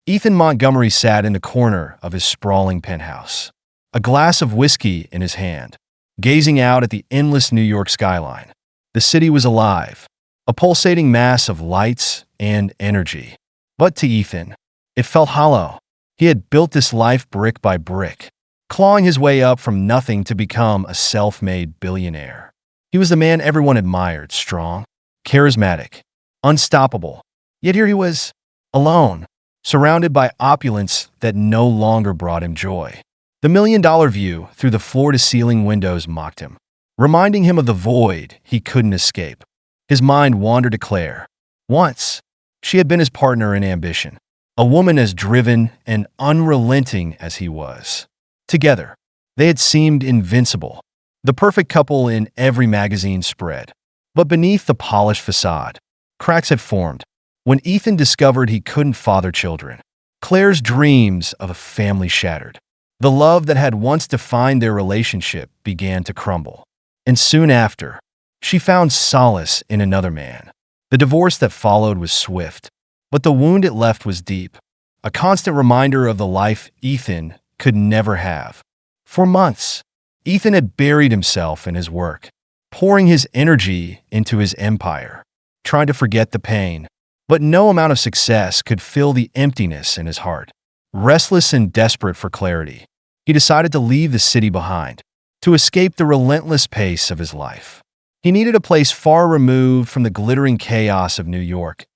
Ethan Montgomery sat in the corner of his sprawling penthouse, a glass of whiskey in his hand, gazing out at the endless New York skyline. The city was alive, a pulsating mass of lights and energy. But to Ethan, it felt hollow. He had built this life brick by brick, clawing his way up from nothing to become a self-made billionaire. He was the man everyone admired, strong, charismatic, unstoppable. Yet here he was, alone, surrounded by opulence that no longer brought him joy. The million-dollar view through the floor-to-ceiling windows mocked him, reminding him of the void he couldn't escape. His mind wandered to Claire. Once, she had been his partner in ambition, a woman as driven and unrelenting as he was. Together, they had seemed invincible, the perfect couple in every magazine spread. But beneath the polished facade, cracks had formed. When Ethan discovered he couldn't father children, Claire's dreams of a family shattered. The love that had once defined their relationship began to crumble. And soon after, she found solace in another man. The divorce that followed was swift, but the wound it left was deep, a constant reminder of the life Ethan could never have. For months, Ethan had buried himself in his work, pouring his energy into his empire, trying to forget the pain. But no amount of success could fill the emptiness in his heart. Restless and desperate for clarity, he decided to leave the city behind, to escape the relentless pace of his life. He needed a place far removed from the glittering chaos of New York,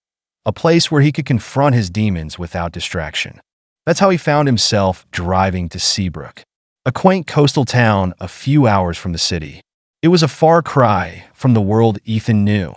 a place where he could confront his demons without distraction. That's how he found himself driving to Seabrook, a quaint coastal town a few hours from the city. It was a far cry from the world Ethan knew.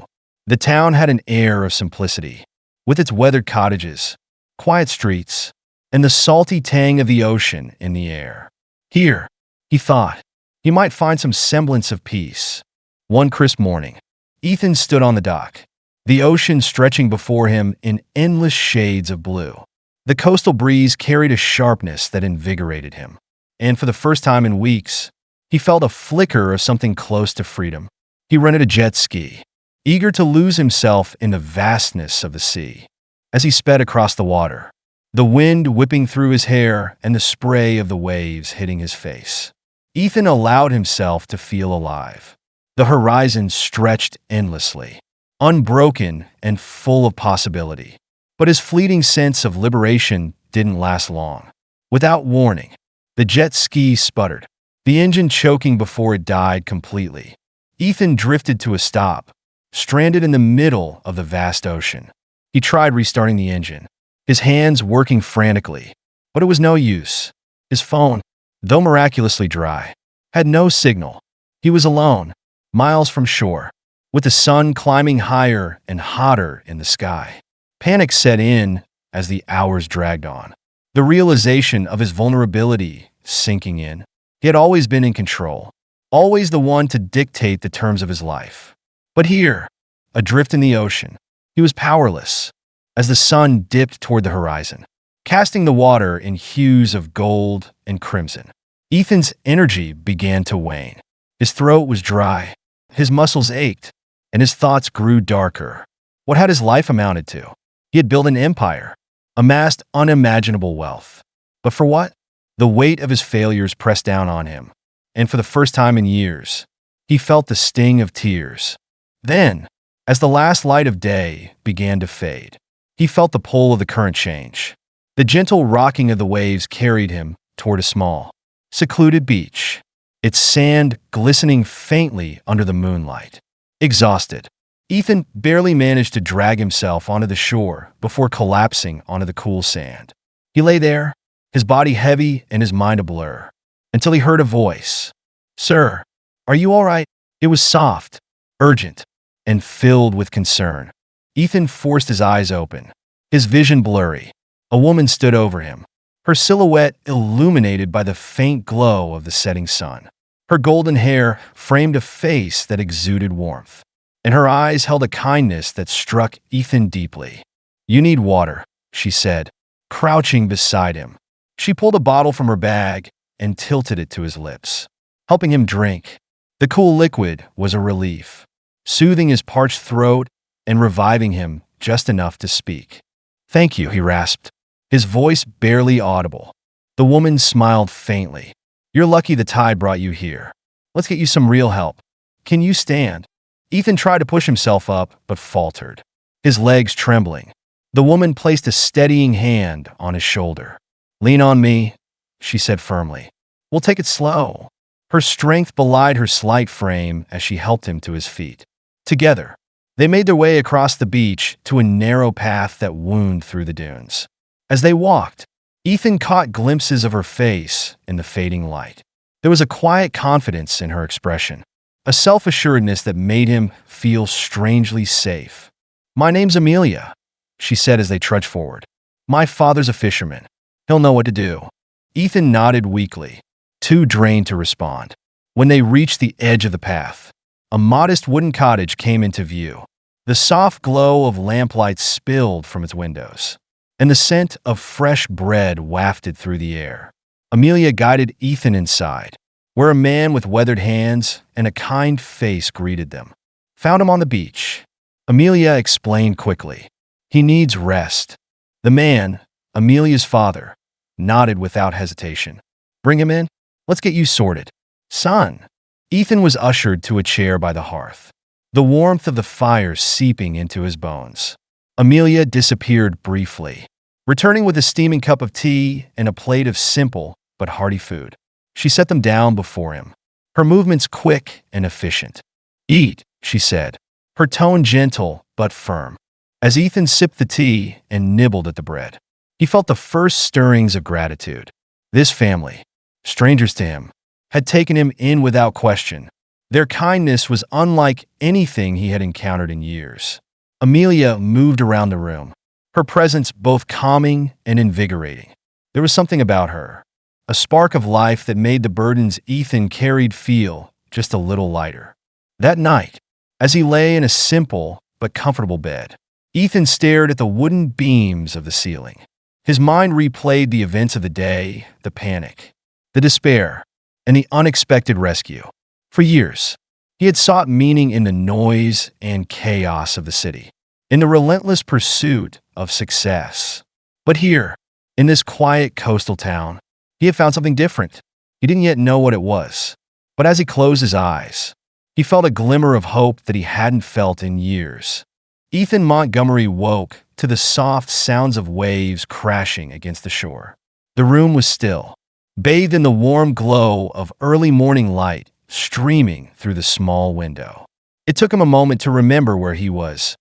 The town had an air of simplicity, with its weathered cottages, quiet streets, and the salty tang of the ocean in the air. Here, he thought, he might find some semblance of peace. One crisp morning, Ethan stood on the dock, the ocean stretching before him in endless shades of blue. The coastal breeze carried a sharpness that invigorated him, and for the first time in weeks, he felt a flicker of something close to freedom. He rented a jet ski, eager to lose himself in the vastness of the sea. As he sped across the water, the wind whipping through his hair and the spray of the waves hitting his face, Ethan allowed himself to feel alive. The horizon stretched endlessly, unbroken and full of possibility. But his fleeting sense of liberation didn't last long. Without warning, the jet ski sputtered, the engine choking before it died completely. Ethan drifted to a stop, stranded in the middle of the vast ocean. He tried restarting the engine, his hands working frantically, but it was no use. His phone, though miraculously dry, had no signal. He was alone, miles from shore, with the sun climbing higher and hotter in the sky. Panic set in as the hours dragged on, the realization of his vulnerability sinking in. He had always been in control, always the one to dictate the terms of his life. But here, adrift in the ocean, he was powerless. As the sun dipped toward the horizon, casting the water in hues of gold and crimson, Ethan's energy began to wane. His throat was dry, his muscles ached, and his thoughts grew darker. What had his life amounted to? He had built an empire, amassed unimaginable wealth. But for what? The weight of his failures pressed down on him, and for the first time in years, he felt the sting of tears. Then, as the last light of day began to fade, he felt the pull of the current change. The gentle rocking of the waves carried him toward a small, secluded beach, its sand glistening faintly under the moonlight. Exhausted, Ethan barely managed to drag himself onto the shore before collapsing onto the cool sand. He lay there, his body heavy and his mind a blur, until he heard a voice. "Sir, are you all right?" It was soft, urgent, and filled with concern. Ethan forced his eyes open, his vision blurry. A woman stood over him, her silhouette illuminated by the faint glow of the setting sun. Her golden hair framed a face that exuded warmth, and her eyes held a kindness that struck Ethan deeply. "You need water," she said, crouching beside him. She pulled a bottle from her bag and tilted it to his lips, helping him drink. The cool liquid was a relief, soothing his parched throat and reviving him just enough to speak. "Thank you," he rasped, his voice barely audible. The woman smiled faintly. You're lucky the tide brought you here. Let's get you some real help. Can you stand? Ethan tried to push himself up, but faltered, his legs trembling. The woman placed a steadying hand on his shoulder. Lean on me, she said firmly. We'll take it slow. Her strength belied her slight frame as she helped him to his feet. Together, they made their way across the beach to a narrow path that wound through the dunes. As they walked, Ethan caught glimpses of her face in the fading light. There was a quiet confidence in her expression, a self-assuredness that made him feel strangely safe. My name's Amelia, she said as they trudged forward. My father's a fisherman. He'll know what to do. Ethan nodded weakly, too drained to respond. When they reached the edge of the path, a modest wooden cottage came into view. The soft glow of lamplight spilled from its windows, and the scent of fresh bread wafted through the air. Amelia guided Ethan inside, where a man with weathered hands and a kind face greeted them. Found him on the beach, Amelia explained quickly. He needs rest. The man, Amelia's father, nodded without hesitation. Bring him in. Let's get you sorted. Son. Ethan was ushered to a chair by the hearth, the warmth of the fire seeping into his bones. Amelia disappeared briefly, returning with a steaming cup of tea and a plate of simple but hearty food. She set them down before him, her movements quick and efficient. Eat, she said, her tone gentle but firm. As Ethan sipped the tea and nibbled at the bread, he felt the first stirrings of gratitude. This family, strangers to him, had taken him in without question. Their kindness was unlike anything he had encountered in years. Amelia moved around the room, her presence both calming and invigorating. There was something about her, a spark of life that made the burdens Ethan carried feel just a little lighter. That night, as he lay in a simple but comfortable bed, Ethan stared at the wooden beams of the ceiling. His mind replayed the events of the day, the panic, the despair, and the unexpected rescue. For years, he had sought meaning in the noise and chaos of the city, in the relentless pursuit of success. But here, in this quiet coastal town, he had found something different. He didn't yet know what it was, but as he closed his eyes, he felt a glimmer of hope that he hadn't felt in years. Ethan Montgomery woke to the soft sounds of waves crashing against the shore. The room was still, bathed in the warm glow of early morning light streaming through the small window. It took him a moment to remember where he was,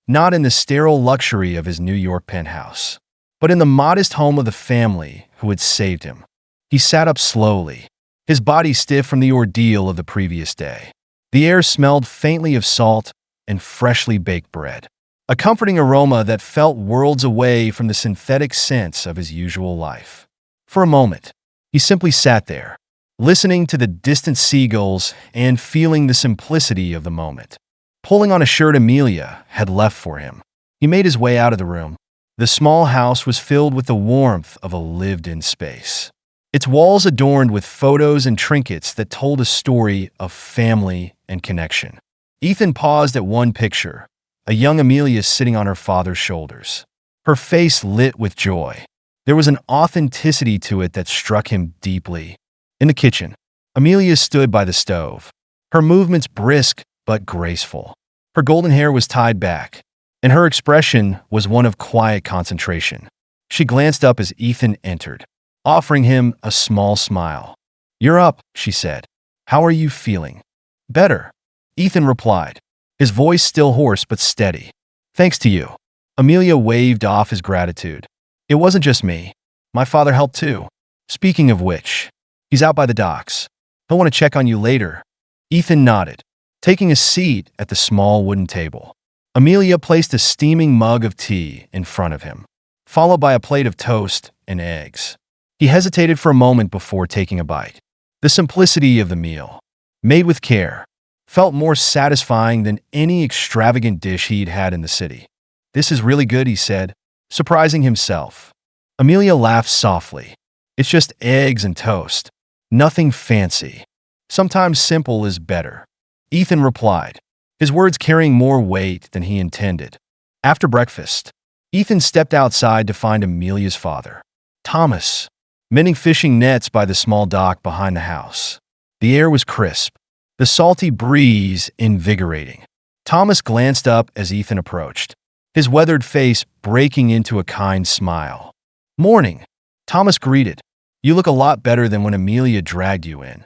not in the sterile luxury of his New York penthouse, but in the modest home of the family who had saved him. He sat up slowly, his body stiff from the ordeal of the previous day. The air smelled faintly of salt and freshly baked bread, a comforting aroma that felt worlds away from the synthetic scents of his usual life. For a moment, he simply sat there, listening to the distant seagulls and feeling the simplicity of the moment. Pulling on a shirt Amelia had left for him, he made his way out of the room. The small house was filled with the warmth of a lived-in space, its walls adorned with photos and trinkets that told a story of family and connection. Ethan paused at one picture, a young Amelia sitting on her father's shoulders, her face lit with joy. There was an authenticity to it that struck him deeply. In the kitchen, Amelia stood by the stove, her movements brisk but graceful. Her golden hair was tied back, and her expression was one of quiet concentration. She glanced up as Ethan entered, offering him a small smile. "You're up," she said. "How are you feeling?" "Better," Ethan replied, his voice still hoarse but steady. "Thanks to you." Amelia waved off his gratitude. "It wasn't just me. My father helped too. Speaking of which, he's out by the docks. He'll want to check on you later." Ethan nodded, taking a seat at the small wooden table. Amelia placed a steaming mug of tea in front of him, followed by a plate of toast and eggs. He hesitated for a moment before taking a bite. The simplicity of the meal, made with care, felt more satisfying than any extravagant dish he'd had in the city. "This is really good," he said, surprising himself. Amelia laughed softly. "It's just eggs and toast. Nothing fancy. Sometimes simple is better," Ethan replied, his words carrying more weight than he intended. After breakfast, Ethan stepped outside to find Amelia's father, Thomas, mending fishing nets by the small dock behind the house. The air was crisp, the salty breeze invigorating. Thomas glanced up as Ethan approached, his weathered face breaking into a kind smile. "Morning," Thomas greeted. "You look a lot better than when Amelia dragged you in."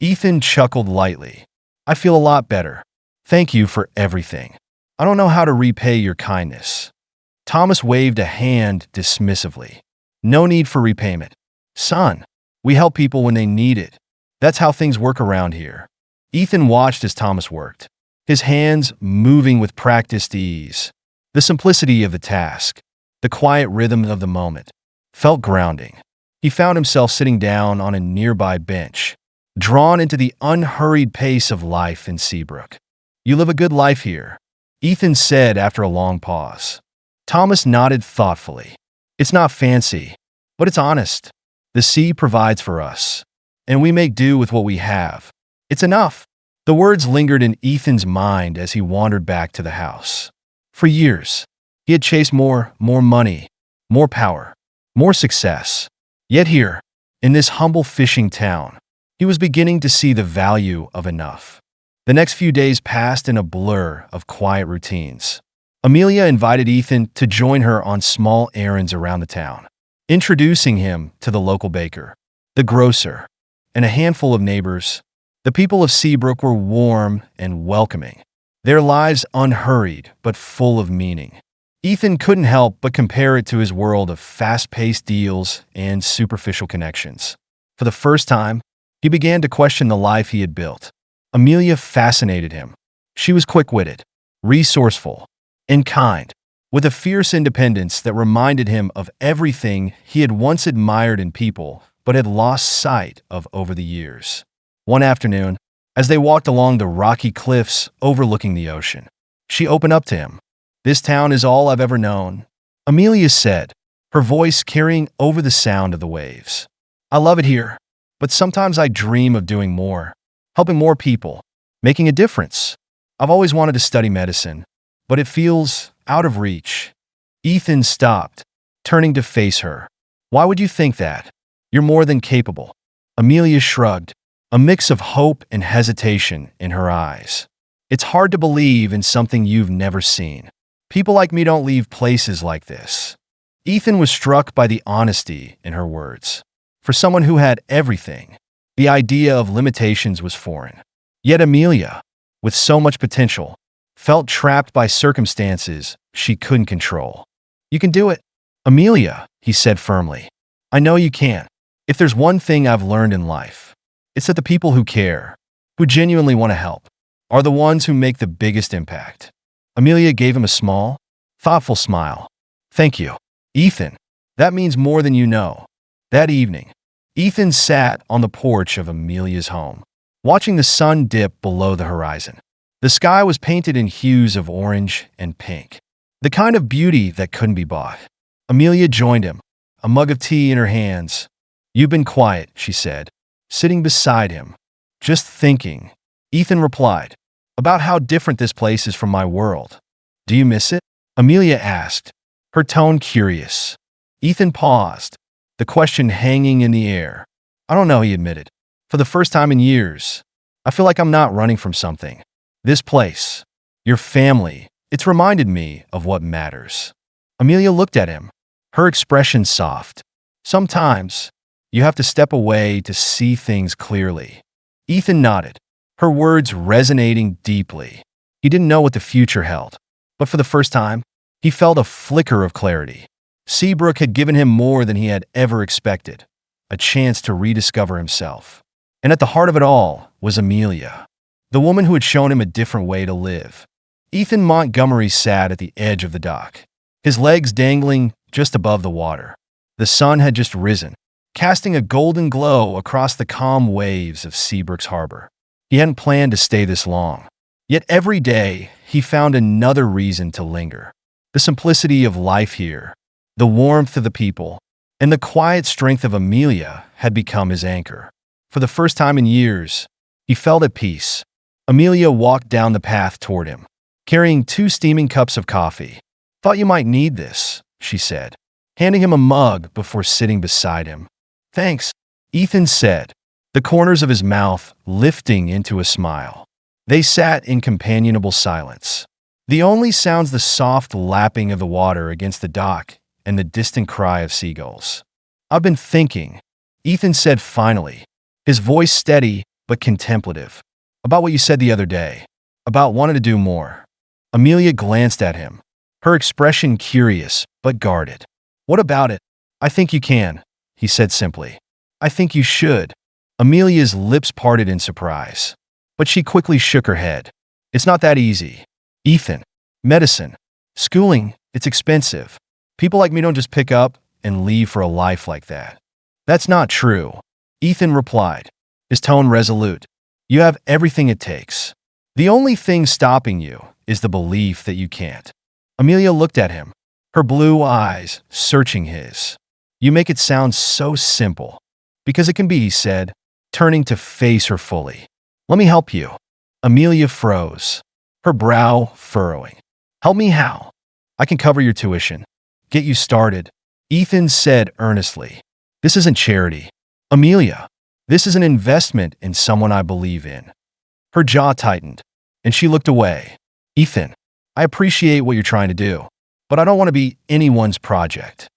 Ethan chuckled lightly. "I feel a lot better. Thank you for everything. I don't know how to repay your kindness." Thomas waved a hand dismissively. "No need for repayment. Son, we help people when they need it. That's how things work around here." Ethan watched as Thomas worked, his hands moving with practiced ease. The simplicity of the task, the quiet rhythm of the moment, felt grounding. He found himself sitting down on a nearby bench, drawn into the unhurried pace of life in Seabrook. "You live a good life here," Ethan said after a long pause. Thomas nodded thoughtfully. "It's not fancy, but it's honest. The sea provides for us, and we make do with what we have. It's enough." The words lingered in Ethan's mind as he wandered back to the house. For years, he had chased more money, more power, more success. Yet here, in this humble fishing town, he was beginning to see the value of enough. The next few days passed in a blur of quiet routines. Amelia invited Ethan to join her on small errands around the town, introducing him to the local baker, the grocer, and a handful of neighbors. The people of Seabrook were warm and welcoming, their lives unhurried but full of meaning. Ethan couldn't help but compare it to his world of fast-paced deals and superficial connections. For the first time, he began to question the life he had built. Amelia fascinated him. She was quick-witted, resourceful, and kind, with a fierce independence that reminded him of everything he had once admired in people but had lost sight of over the years. One afternoon, as they walked along the rocky cliffs overlooking the ocean, she opened up to him. "This town is all I've ever known," Amelia said, her voice carrying over the sound of the waves. "I love it here, but sometimes I dream of doing more, helping more people, making a difference. I've always wanted to study medicine, but it feels out of reach." Ethan stopped, turning to face her. "Why would you think that? You're more than capable." Amelia shrugged, a mix of hope and hesitation in her eyes. "It's hard to believe in something you've never seen. People like me don't leave places like this." Ethan was struck by the honesty in her words. For someone who had everything, the idea of limitations was foreign. Yet Amelia, with so much potential, felt trapped by circumstances she couldn't control. "You can do it, Amelia," he said firmly. "I know you can. If there's one thing I've learned in life, it's that the people who care, who genuinely want to help, are the ones who make the biggest impact." Amelia gave him a small, thoughtful smile. "Thank you, Ethan. That means more than you know." That evening, Ethan sat on the porch of Amelia's home, watching the sun dip below the horizon. The sky was painted in hues of orange and pink, the kind of beauty that couldn't be bought. Amelia joined him, a mug of tea in her hands. "You've been quiet," she said, sitting beside him. "Just thinking," Ethan replied, "about how different this place is from my world." "Do you miss it?" Amelia asked, her tone curious. Ethan paused, the question hanging in the air. "I don't know," he admitted. "For the first time in years, I feel like I'm not running from something. This place, your family, it's reminded me of what matters." Amelia looked at him, her expression soft. "Sometimes, you have to step away to see things clearly." Ethan nodded, her words resonating deeply. He didn't know what the future held, but for the first time, he felt a flicker of clarity. Seabrook had given him more than he had ever expected, a chance to rediscover himself. And at the heart of it all was Amelia, the woman who had shown him a different way to live. Ethan Montgomery sat at the edge of the dock, his legs dangling just above the water. The sun had just risen, casting a golden glow across the calm waves of Seabrook's harbor. He hadn't planned to stay this long. Yet every day, he found another reason to linger. The simplicity of life here, the warmth of the people, and the quiet strength of Amelia had become his anchor. For the first time in years, he felt at peace. Amelia walked down the path toward him, carrying 2 steaming cups of coffee. Thought you might need this, she said, handing him a mug before sitting beside him. Thanks, Ethan said, the corners of his mouth lifting into a smile. They sat in companionable silence. The only sounds the soft lapping of the water against the dock and the distant cry of seagulls. I've been thinking, Ethan said finally, his voice steady but contemplative, about what you said the other day, about wanting to do more. Amelia glanced at him, her expression curious but guarded. What about it? I think you can, he said simply. I think you should. Amelia's lips parted in surprise, but she quickly shook her head. It's not that easy. Ethan, medicine, schooling, it's expensive. People like me don't just pick up and leave for a life like that. That's not true, Ethan replied, his tone resolute. You have everything it takes. The only thing stopping you is the belief that you can't. Amelia looked at him, her blue eyes searching his. You make it sound so simple. Because it can be, he said, turning to face her fully. Let me help you. Amelia froze, her brow furrowing. Help me how? I can cover your tuition. Get you started, Ethan said earnestly. This isn't charity. Amelia, this is an investment in someone I believe in. Her jaw tightened, and she looked away. Ethan, I appreciate what you're trying to do, but I don't want to be anyone's project.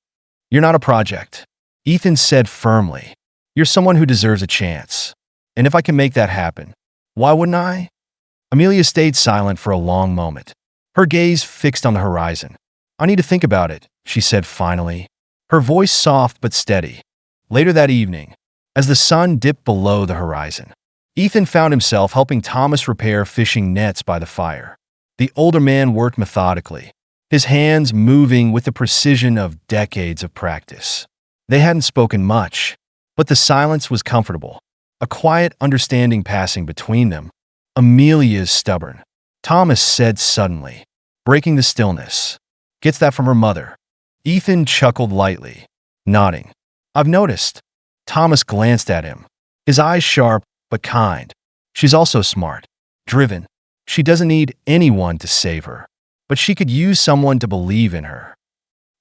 You're not a project, Ethan said firmly. You're someone who deserves a chance. And if I can make that happen, why wouldn't I? Amelia stayed silent for a long moment, her gaze fixed on the horizon. I need to think about it, she said finally, her voice soft but steady. Later that evening, as the sun dipped below the horizon, Ethan found himself helping Thomas repair fishing nets by the fire. The older man worked methodically, his hands moving with the precision of decades of practice. They hadn't spoken much, but the silence was comfortable, a quiet understanding passing between them. Amelia's stubborn, Thomas said suddenly, breaking the stillness. Gets that from her mother. Ethan chuckled lightly, nodding. I've noticed. Thomas glanced at him, his eyes sharp but kind. She's also smart, driven. She doesn't need anyone to save her, but she could use someone to believe in her.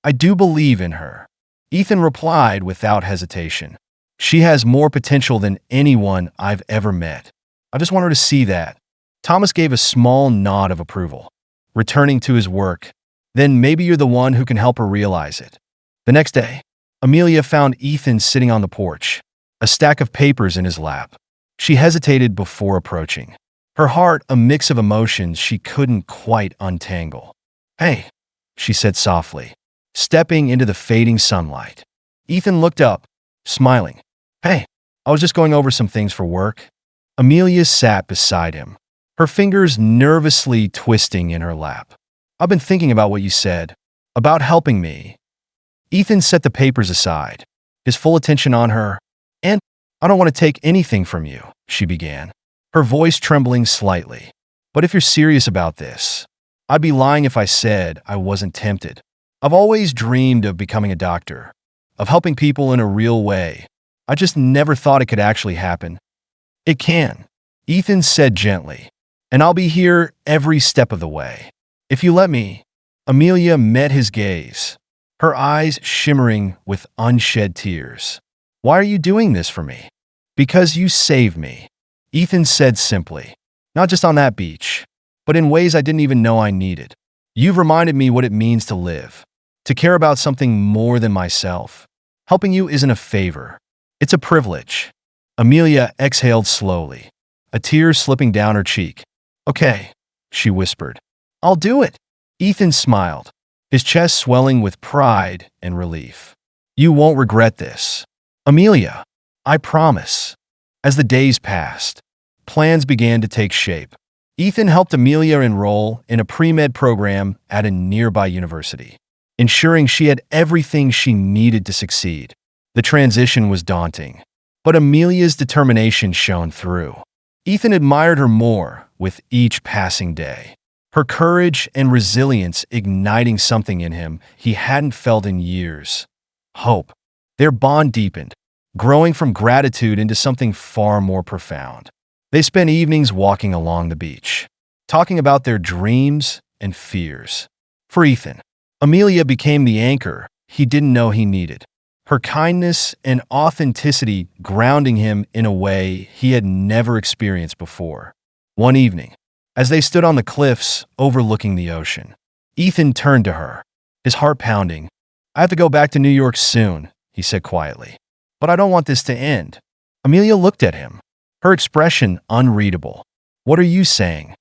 I do believe in her, Ethan replied without hesitation. She has more potential than anyone I've ever met. I just want her to see that. Thomas gave a small nod of approval, returning to his work. Then maybe you're the one who can help her realize it. The next day, Amelia found Ethan sitting on the porch, a stack of papers in his lap. She hesitated before approaching, her heart a mix of emotions she couldn't quite untangle. Hey, she said softly, stepping into the fading sunlight. Ethan looked up, smiling. Hey, I was just going over some things for work. Amelia sat beside him, her fingers nervously twisting in her lap. I've been thinking about what you said, about helping me. Ethan set the papers aside, his full attention on her. And I don't want to take anything from you, she began, her voice trembling slightly. But if you're serious about this, I'd be lying if I said I wasn't tempted. I've always dreamed of becoming a doctor, of helping people in a real way. I just never thought it could actually happen. It can, Ethan said gently, and I'll be here every step of the way. If you let me. Amelia met his gaze, her eyes shimmering with unshed tears. Why are you doing this for me? Because you saved me, Ethan said simply. Not just on that beach, but in ways I didn't even know I needed. You've reminded me what it means to live, to care about something more than myself. Helping you isn't a favor. It's a privilege. Amelia exhaled slowly, a tear slipping down her cheek. Okay, she whispered. I'll do it. Ethan smiled, his chest swelling with pride and relief. You won't regret this. Amelia, I promise. As the days passed, plans began to take shape. Ethan helped Amelia enroll in a pre-med program at a nearby university, ensuring she had everything she needed to succeed. The transition was daunting, but Amelia's determination shone through. Ethan admired her more with each passing day, her courage and resilience igniting something in him he hadn't felt in years. Hope. Their bond deepened, growing from gratitude into something far more profound. They spent evenings walking along the beach, talking about their dreams and fears. For Ethan, Amelia became the anchor he didn't know he needed. Her kindness and authenticity grounding him in a way he had never experienced before. One evening, as they stood on the cliffs overlooking the ocean, Ethan turned to her, his heart pounding. "I have to go back to New York soon," he said quietly. "But I don't want this to end." Amelia looked at him, her expression unreadable. "What are you saying?"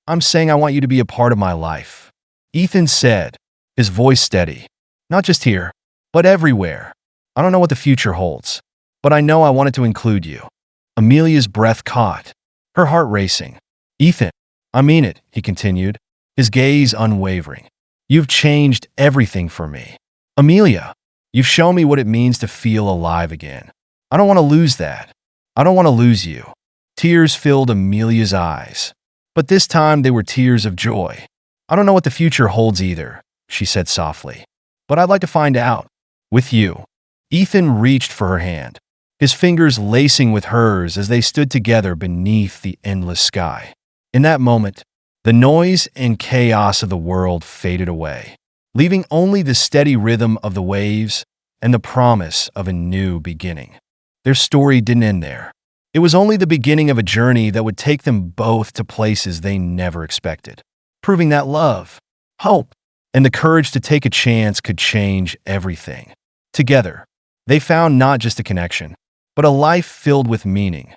"I'm saying I want you to be a part of my life," Ethan said, his voice steady. "Not just here, but everywhere. I don't know what the future holds, but I know I wanted to include you." Amelia's breath caught, her heart racing. "Ethan, I mean it," he continued, his gaze unwavering. "You've changed everything for me. Amelia, you've shown me what it means to feel alive again. I don't want to lose that. I don't want to lose you." Tears filled Amelia's eyes, but this time they were tears of joy. "I don't know what the future holds either," she said softly, "but I'd like to find out. With you." Ethan reached for her hand, his fingers lacing with hers as they stood together beneath the endless sky. In that moment, the noise and chaos of the world faded away, leaving only the steady rhythm of the waves and the promise of a new beginning. Their story didn't end there. It was only the beginning of a journey that would take them both to places they never expected, proving that love, hope, and the courage to take a chance could change everything. Together, they found not just a connection, but a life filled with meaning,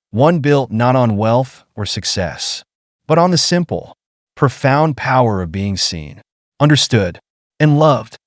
one built not on wealth or success, but on the simple, profound power of being seen, understood, and loved.